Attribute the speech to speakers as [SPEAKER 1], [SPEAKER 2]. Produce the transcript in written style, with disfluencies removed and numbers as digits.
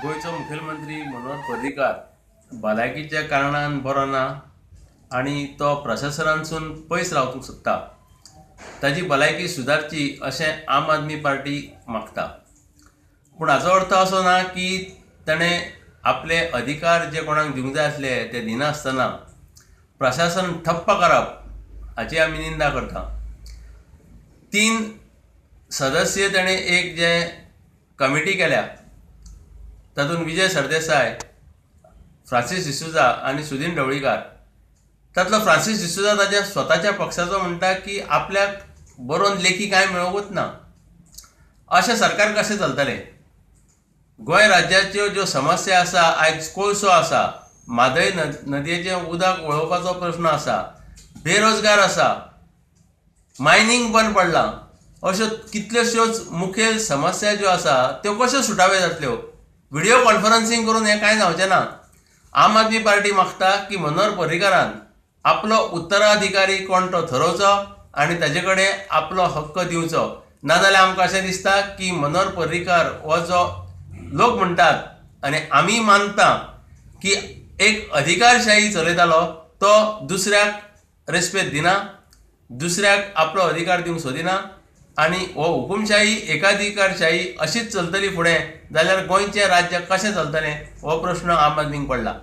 [SPEAKER 1] गोयचो मुखेलमंत्री मनोहर पर्रीकार भलायकीच्या कारणान बरो ना आणि तो प्रशासनांसून पयस रावूंक सोदता. ताची भलायकी सुदारची अशें आम आदमी पार्टी मागता. पूण हाचो अर्थ असो ना की ताणें आपले अधिकार जे कोणाक दिवंक जाय आसले ते दिनासतना प्रशासन ठप्प करप हाची आमी निंदा करता. 3 सदस्य ताणें एक जे कमिटी केल्या तातूंत विजय सरदेसाय, फ्रांसीस डिसूजा आनी सुदीन ढवळीकार. तातलो फ्रांसीस डिसूजा ताच्या स्वताच्या पक्षाचो म्हणटा की आपल्याक बरोवन लेखी कांय मेळोवंकूच ना. अशें सरकार कशें चलतलें? गोंय राज्याच्यो ज्यो समस्या आसा, आयज कोळसो आसा, म्हादय नदयेचें उदक वळोवपाचो प्रश्न आसा, बेरोजगार आसा, मायनींग बंद पडलां, अश्यो कितल्योश्योच मुखेल समस्या ज्यो आसा त्यो कश्यो सुटाव्यो जातल्यो? व्हिडिओ कॉन्फरन्सिंग करून हें कांय जावचें ना. आम आदमी पार्टी मागता की मनोहर पर्रीकारान आपलो उत्तराधिकारी कोण तो थारोवचो आनी ताचे कडेन आपलो हक्क दिवचो. नाजाल्यार आमकां अशें दिसता की मनोहर पर्रीकार हो जो लोक म्हणटात आनी आमी मानता की एक अधिकारशाही चलयतालो तो दुसऱ्याक रेस्पेद दिना, दुसऱ्याक आपलो अधिकार दिवंक सोदिना आनी हो हुकुमशाही एकाधिकारशाही अशीच चलतली फुडें जाल्यार गोंयचें राज्य कशें चलतलें हो प्रश्न आम आदमीक पडला.